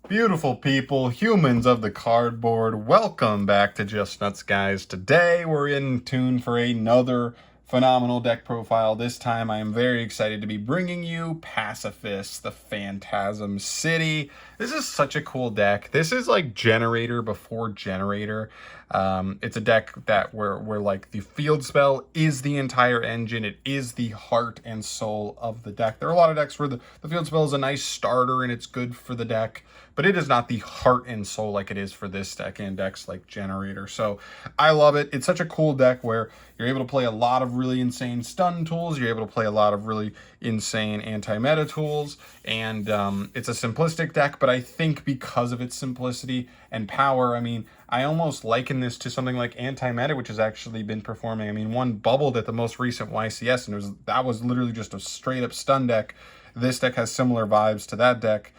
Beautiful people, humans of the cardboard, welcome back to Just Nuts, guys. Today we're in tune for another phenomenal deck profile. This time I am very excited to be bringing you Pacifist, the Phantasm City. This is such a cool deck. This is like Generator before Generator. It's a deck that where like the field spell is the entire engine. It is the heart and soul of the deck. There are a lot of decks where the field spell is a nice starter and it's good for the deck, but it is not the heart and soul like it is for this deck and decks like Generator. So I love it. It's such a cool deck where you're able to play a lot of really insane stun tools. You're able to play a lot of really insane anti-meta tools. And it's a simplistic deck, but I think because of its simplicity and power, I mean, I almost liken this to something like anti-meta, which has actually been performing. I mean, one bubbled at the most recent YCS, and that was literally just a straight up stun deck. This deck has similar vibes to that deck,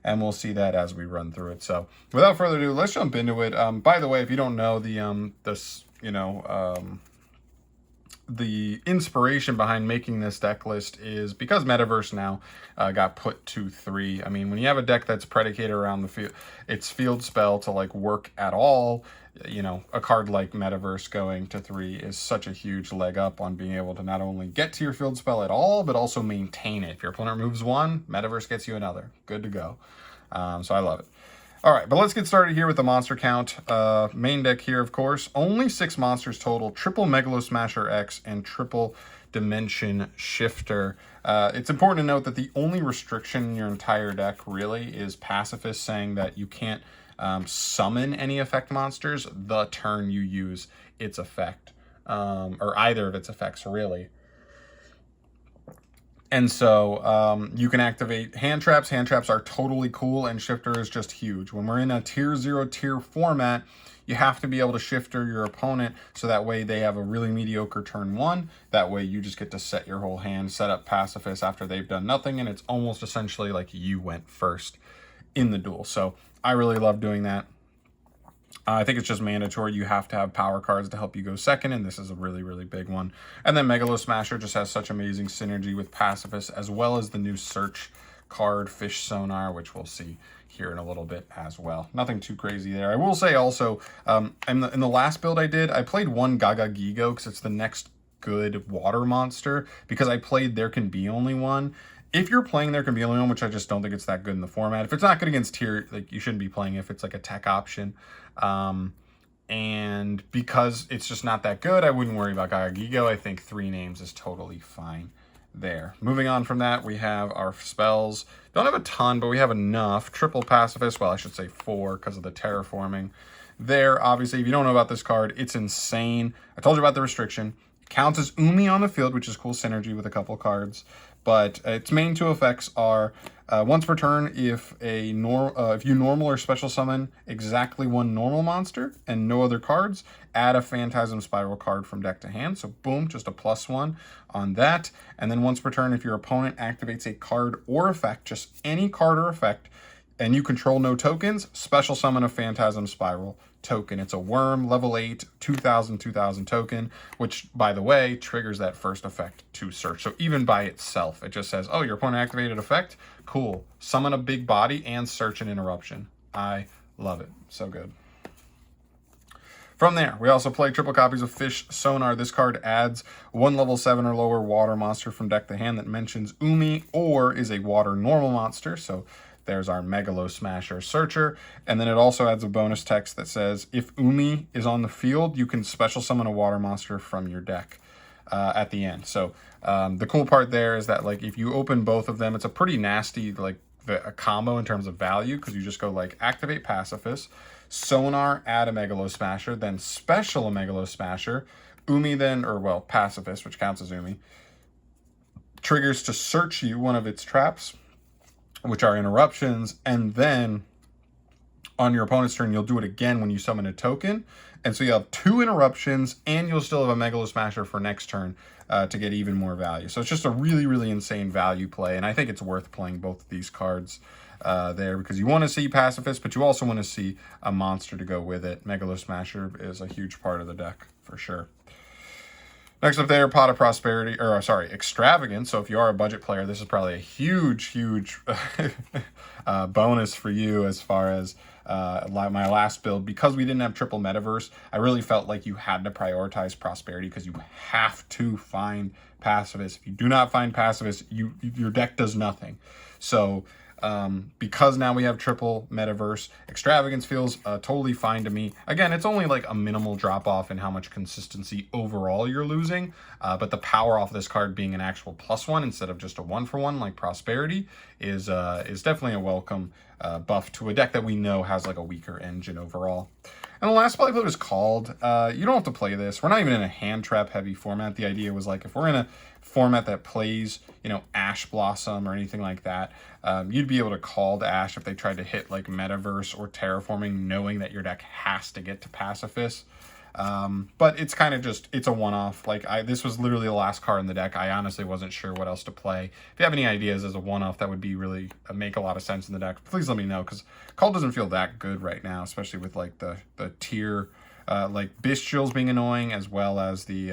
and we'll see that as we run through it. So without further ado, let's jump into it. By the way, if you don't know, the inspiration behind making this deck list is because Metaverse now got put to 3. I mean, when you have a deck that's predicated around its field spell to like work at all, you know, a card like Metaverse going to 3 is such a huge leg up on being able to not only get to your field spell at all, but also maintain it. If your opponent moves 1, Metaverse gets you another. Good to go. So I love it. All right, but let's get started here with the monster count. Main deck here, of course. Only 6 monsters total. Triple Megalo Smasher X and triple Dimension Shifter. It's important to note that the only restriction in your entire deck really is Pacifist saying that you can't summon any effect monsters the turn you use its effect. Or either of its effects, really. And so you can activate hand traps. Hand traps are totally cool, and shifter is just huge. When we're in a tier 0 tier format, you have to be able to shifter your opponent so that way they have a really mediocre turn 1. That way you just get to set your whole hand, set up Pacifist after they've done nothing, and it's almost essentially like you went first in the duel. So I really love doing that. I think it's just mandatory. You have to have power cards to help you go second, and this is a really, really big one. And then Megalo Smasher just has such amazing synergy with Pacifist, as well as the new search card, Fish Sonar, which we'll see here in a little bit as well. Nothing too crazy there. I will say also, in the last build I did, I played one Gaga Gigo because it's the next good water monster, because I played There Can Be Only One. If you're playing There Can Be Only One, which I just don't think it's that good in the format. If it's not good against tier, like you shouldn't be playing if it's like a tech option. And because it's just not that good, I wouldn't worry about Gaga Gigo. I think 3 names is totally fine there. Moving on from that, we have our spells. Don't have a ton, but we have enough. Triple Pacifist, well, I should say 4 because of the terraforming. There, obviously, if you don't know about this card, it's insane. I told you about the restriction. It counts as Umi on the field, which is cool synergy with a couple cards. But its main 2 effects are once per turn, if you normal or special summon exactly 1 normal monster and no other cards, add a Phantasm Spiral card from deck to hand. So boom, just a +1 on that. And then once per turn, if your opponent activates a card or effect, just any card or effect, and you control no tokens, special summon a Phantasm Spiral token. It's a worm, level 8, 2000 token, which, by the way, triggers that first effect to search. So even by itself, it just says, oh, your opponent activated effect? Cool. Summon a big body and search an interruption. I love it. So good. From there, we also play triple copies of Fish Sonar. This card adds 1 level 7 or lower water monster from deck to hand that mentions Umi or is a water normal monster. So there's our Megalo Smasher Searcher. And then it also adds a bonus text that says, if Umi is on the field, you can special summon a water monster from your deck at the end. So the cool part there is that, like, if you open both of them, it's a pretty nasty, like, a combo in terms of value, because you just go, like, activate Pacifist, Sonar, add a Megalo Smasher, then special a Megalo Smasher, Umi then, or, well, Pacifist, which counts as Umi, triggers to search you one of its traps, which are interruptions, and then on your opponent's turn, you'll do it again when you summon a token. And so you have 2 interruptions, and you'll still have a Megalo Smasher for next turn to get even more value. So it's just a really, really insane value play, and I think it's worth playing both of these cards there, because you want to see Pacifist, but you also want to see a monster to go with it. Megalo Smasher is a huge part of the deck, for sure. Next up there, Pot of Prosperity, or sorry, Extravagance. So if you are a budget player, this is probably a huge bonus for you as far as my last build. Because we didn't have triple metaverse, I really felt like you had to prioritize Prosperity because you have to find Pacifist. If you do not find Pacifist, your deck does nothing. So because now we have triple metaverse, Extravagance feels totally fine to me. Again, it's only like a minimal drop off in how much consistency overall you're losing, but the power off this card being an actual +1 instead of just a 1-for-1 like Prosperity is definitely a welcome buff to a deck that we know has like a weaker engine overall. And the last spell I played was Called. You don't have to play this. We're not even in a hand trap heavy format. The idea was like if we're in a format that plays, you know, Ash Blossom or anything like that, you'd be able to call Ash if they tried to hit like Metaverse or Terraforming, knowing that your deck has to get to Pacifist. But it's kind of just, it's a one-off. Like this was literally the last card in the deck. I honestly wasn't sure what else to play. If you have any ideas as a one-off that would be really make a lot of sense in the deck, please let me know, because Call doesn't feel that good right now, especially with like the tier, like Bestials being annoying, as well as the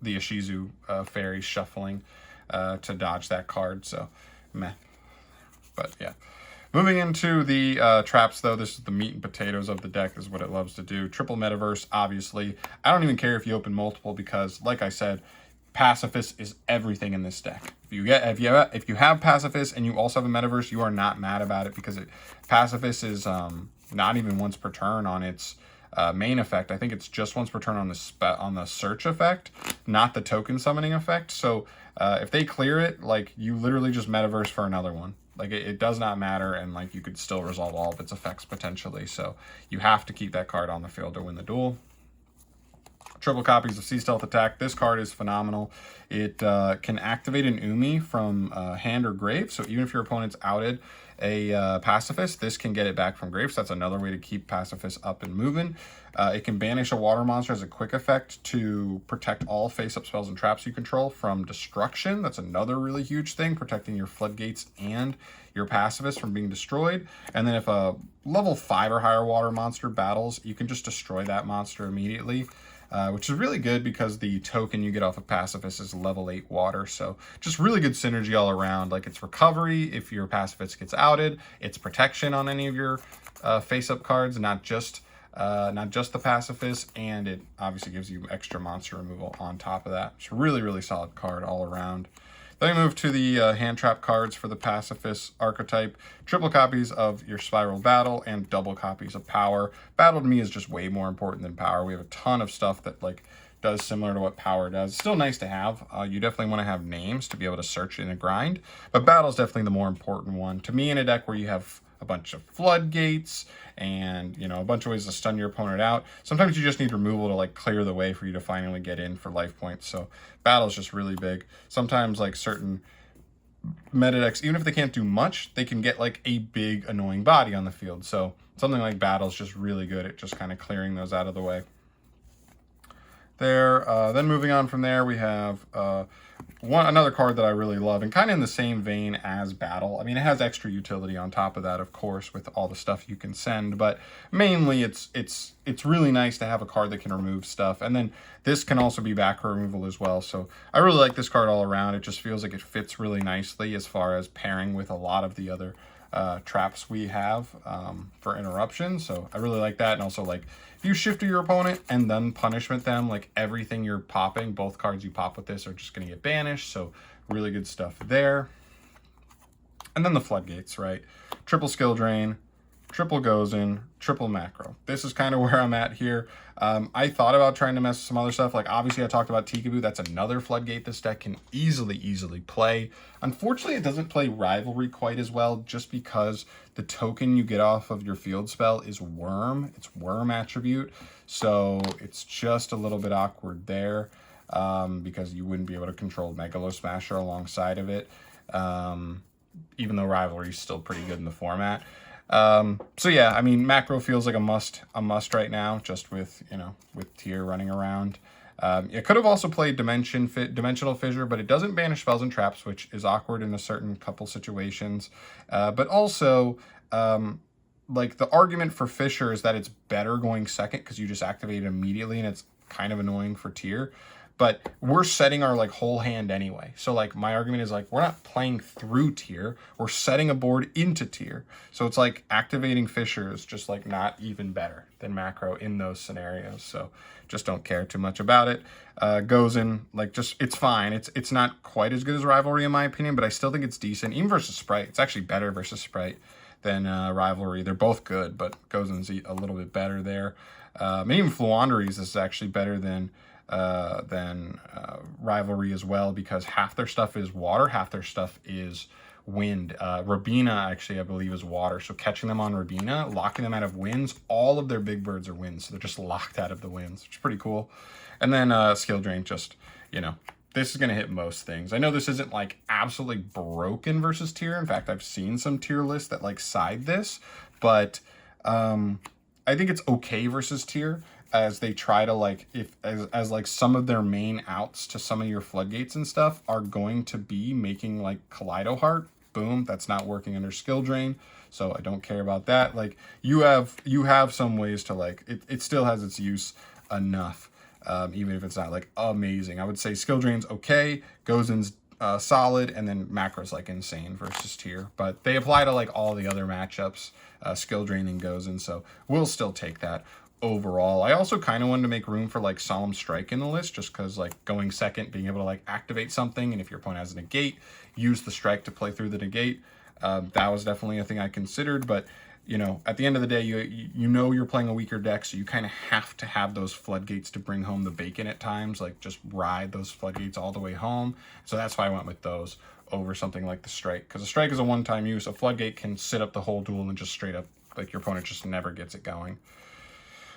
Ishizu fairy shuffling to dodge that card. So meh. But yeah. Moving into the traps, though, this is the meat and potatoes of the deck, is what it loves to do. Triple Metaverse, obviously. I don't even care if you open multiple because, like I said, Pacifist is everything in this deck. If you have Pacifist and you also have a Metaverse, you are not mad about it because Pacifist is not even once per turn on its main effect. I think it's just once per turn on the search effect, not the token summoning effect. So if they clear it, like you literally just Metaverse for another one. Like it does not matter, and like you could still resolve all of its effects potentially. So you have to keep that card on the field to win the duel. Triple copies of Sea Stealth Attack. This card is phenomenal. It can activate an Umi from hand or grave. So even if your opponent's outed a Pacifist, this can get it back from grave. So that's another way to keep Pacifist up and moving. It can banish a water monster as a quick effect to protect all face-up spells and traps you control from destruction. That's another really huge thing, protecting your Floodgates and your Pacifist from being destroyed. And then if a level 5 or higher water monster battles, you can just destroy that monster immediately. Which is really good because the token you get off of Pacifist is level 8 water. So just really good synergy all around. Like it's recovery if your Pacifist gets outed. It's protection on any of your face-up cards, not just the Pacifist. And it obviously gives you extra monster removal on top of that. It's a really, really solid card all around. Then we move to the hand trap cards for the Pacifist archetype. Triple copies of your Spiral Battle and double copies of Power. Battle to me is just way more important than Power. We have a ton of stuff that like does similar to what Power does. Still nice to have. You definitely want to have names to be able to search in a grind. But Battle is definitely the more important one. To me, in a deck where you have a bunch of Floodgates and, you know, a bunch of ways to stun your opponent out, sometimes you just need removal to like clear the way for you to finally get in for life points. So Battle is just really big. Sometimes like certain meta decks, even if they can't do much, they can get like a big annoying body on the field. So something like Battle is just really good at just kind of clearing those out of the way. Then moving on from there, we have another card that I really love, and kind of in the same vein as Battle. I mean, it has extra utility on top of that, of course, with all the stuff you can send, but mainly it's really nice to have a card that can remove stuff, and then this can also be back removal as well. So I really like this card all around. It just feels like it fits really nicely as far as pairing with a lot of the other traps we have for Interruption. So I really like that. And also, like, if you shift to your opponent and then punishment them, like everything you're popping, both cards you pop with this are just going to get banished. So really good stuff there. And then the Floodgates, right? Triple skill drain, triple goes in, triple macro. This is kind of where I'm at here. I thought about trying to mess with some other stuff. Like, obviously, I talked about Tikaboo. That's another Floodgate this deck can easily play. Unfortunately, it doesn't play Rivalry quite as well just because the token you get off of your field spell is Worm. It's Worm attribute. So it's just a little bit awkward there because you wouldn't be able to control Megalo Smasher alongside of it, even though Rivalry is still pretty good in the format. So yeah, I mean, macro feels like a must right now, just with, you know, with Tier running around. It could have also played Dimensional Fissure, but it doesn't banish spells and traps, which is awkward in a certain couple situations. But also, like, the argument for Fissure is that it's better going second because you just activate it immediately, and it's kind of annoying for Tier. but we're setting our like whole hand anyway. So like my argument is like, we're not playing through tier, we're setting a board into tier. So it's like activating Fissure is just like not even better than macro in those scenarios. So just don't care too much about it. Goes in like just, it's fine. It's not quite as good as Rivalry in my opinion, but I still think it's decent. Even versus Sprite, it's actually better versus Sprite than Rivalry. They're both good, but Gozen's a little bit better there. And even Fluanderies is actually better than Rivalry as well, because half their stuff is water, half their stuff is wind. Rabina actually, I believe, is water. So catching them on Rabina, locking them out of winds, all of their big birds are winds. So they're just locked out of the winds, which is pretty cool. And then Skill Drain, just, you know, this is going to hit most things. I know this isn't like absolutely broken versus tier. In fact, I've seen some tier lists that like side this, but I think it's okay versus tier, as they try to like, as like some of their main outs to some of your floodgates and stuff are going to be making like Kaleido Heart. Boom, that's not working under Skill Drain, so I don't care about that. Like you have some ways to like, it still has its use enough, even if it's not like amazing. I would say Skill Drain's okay, Gozen's solid, and then macro's like insane versus tier. But they apply to like all the other matchups, Skill Drain and Gozen, so we'll still take that overall. I also kind of wanted to make room for like Solemn Strike in the list, just because like going second, being able to like activate something, and if your opponent has a negate, use the strike to play through the negate. That was definitely a thing I considered, but you know, at the end of the day, you know you're playing a weaker deck, so you kind of have to have those floodgates to bring home the bacon at times, like just ride those floodgates all the way home. So that's why I went with those over something like the strike, because the strike is a one-time use. A floodgate can sit up the whole duel and just straight up, like your opponent just never gets it going.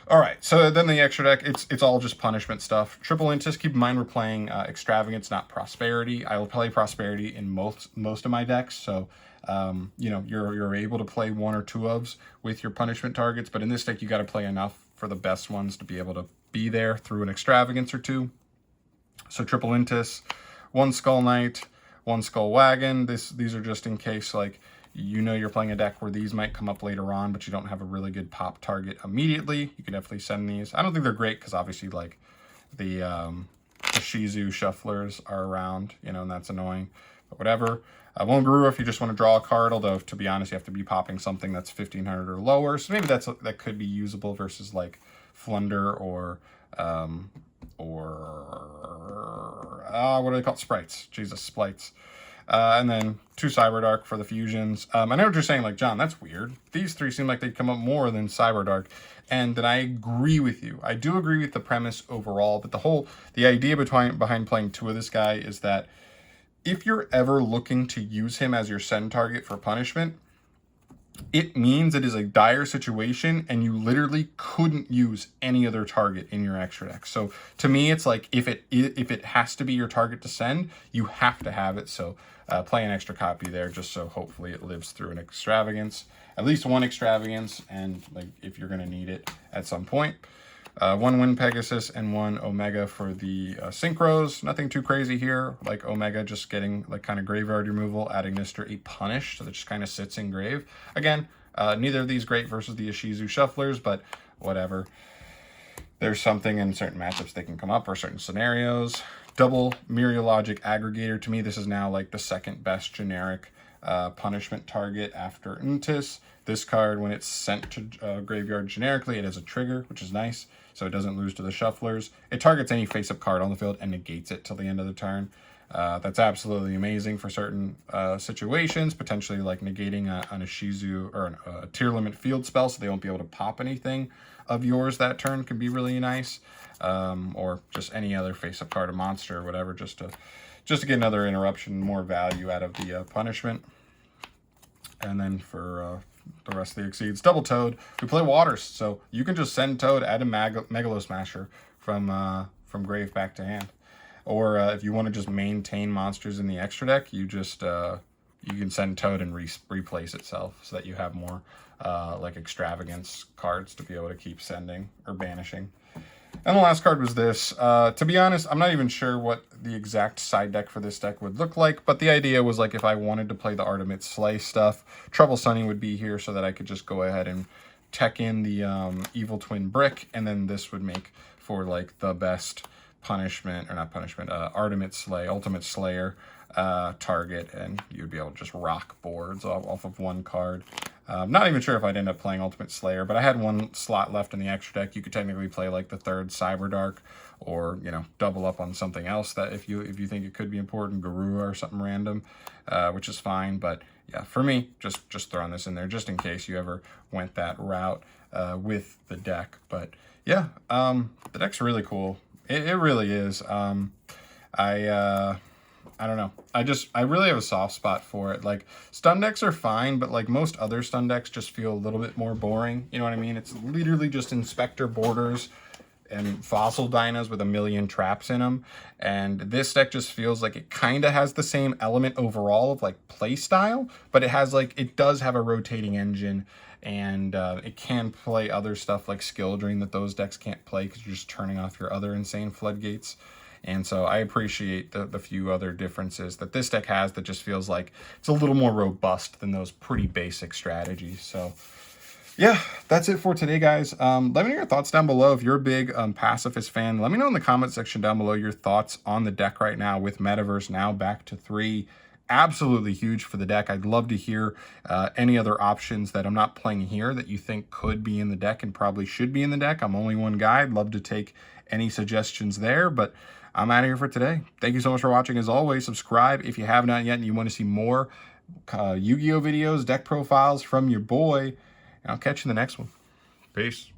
All right, so then the extra deck, it's all just punishment stuff. Triple Intis, keep in mind we're playing Extravagance, not Prosperity. I will play Prosperity in most of my decks, so you know, you're able to play one or two ofs with your punishment targets, but in this deck you got to play enough for the best ones to be able to be there through an Extravagance or two. So Triple Intis, one Skull Knight, one Skull Wagon. These are just in case, like, you know you're playing a deck where these might come up later on, but you don't have a really good pop target immediately. You can definitely send these. I don't think they're great because obviously like the Shizu shufflers are around, you know, and that's annoying, but whatever. Won't Guru if you just want to draw a card, although to be honest, you have to be popping something that's 1500 or lower. So maybe that could be usable versus like Flunder or what do they call it? Sprites. Jesus, Sprites. And then 2 Cyberdark for the fusions. I know what you're saying, like, John, that's weird. These 3 seem like they'd come up more than Cyberdark. And then I agree with you. I do agree with the premise overall, but the idea behind playing 2 of this guy is that if you're ever looking to use him as your send target for punishment, it means it is a dire situation and you literally couldn't use any other target in your extra deck. So to me, it's like if it has to be your target to send, you have to have it. So play an extra copy there just so hopefully it lives through an Extravagance, at least one Extravagance, and like if you're going to need it at some point. 1 Wind Pegasus and 1 Omega for the synchros. Nothing too crazy here. Like Omega just getting like kind of graveyard removal, adding this to a punish, so that just kind of sits in grave. Again, neither of these great versus the Ishizu shufflers, but whatever. There's something in certain matchups they can come up or certain scenarios. Double Myriologic Aggregator. To me, this is now like the second best generic punishment target after Intis. This card, when it's sent to graveyard generically, it has a trigger, which is nice, so it doesn't lose to the shufflers. It targets any face-up card on the field and negates it till the end of the turn. That's absolutely amazing for certain situations, potentially like negating an Ishizu or a tier limit field spell, so they won't be able to pop anything of yours that turn, can be really nice. Or just any other face-up card, a monster or whatever, just to get another interruption, more value out of the punishment. And then for the rest of the Exceeds, Double Toad. We play Waters, so you can just send Toad, add a Megalo Smasher from grave back to hand. Or if you want to just maintain monsters in the extra deck, you just you can send Toad and replace itself so that you have more like Extravagance cards to be able to keep sending or banishing. And the last card was this. To be honest, I'm not even sure what the exact side deck for this deck would look like, but the idea was like if I wanted to play the Artemis Slay stuff, Trouble Sunny would be here so that I could just go ahead and tech in the Evil Twin Brick, and then this would make for like the best punishment, or not punishment, Ultimate Slayer target, and you'd be able to just rock boards off of one card. Not even sure if I'd end up playing Ultimate Slayer, but I had one slot left in the extra deck. You could technically play like the third Cyberdark, or, you know, double up on something else that if you think it could be important, Garura or something random, which is fine. But yeah, for me, just throwing this in there just in case you ever went that route with the deck. But yeah, the deck's really cool. It really is. I don't know. I really have a soft spot for it. Like, stun decks are fine, but like most other stun decks just feel a little bit more boring. You know what I mean? It's literally just Inspector Borders and Fossil Dinos with a million traps in them. And this deck just feels like it kind of has the same element overall of like play style, but it does have a rotating engine, and it can play other stuff like Skill Drain that those decks can't play because you're just turning off your other insane floodgates. And so I appreciate the few other differences that this deck has that just feels like it's a little more robust than those pretty basic strategies. So yeah, that's it for today, guys. Let me know your thoughts down below. If you're a big Pacifist fan, let me know in the comment section down below your thoughts on the deck right now with Metaverse now back to 3. Absolutely huge for the deck. I'd love to hear any other options that I'm not playing here that you think could be in the deck and probably should be in the deck. I'm only one guy. I'd love to take any suggestions there, but I'm out of here for today. Thank you so much for watching. As always, subscribe if you have not yet and you want to see more Yu-Gi-Oh videos, deck profiles from your boy. And I'll catch you in the next one. Peace.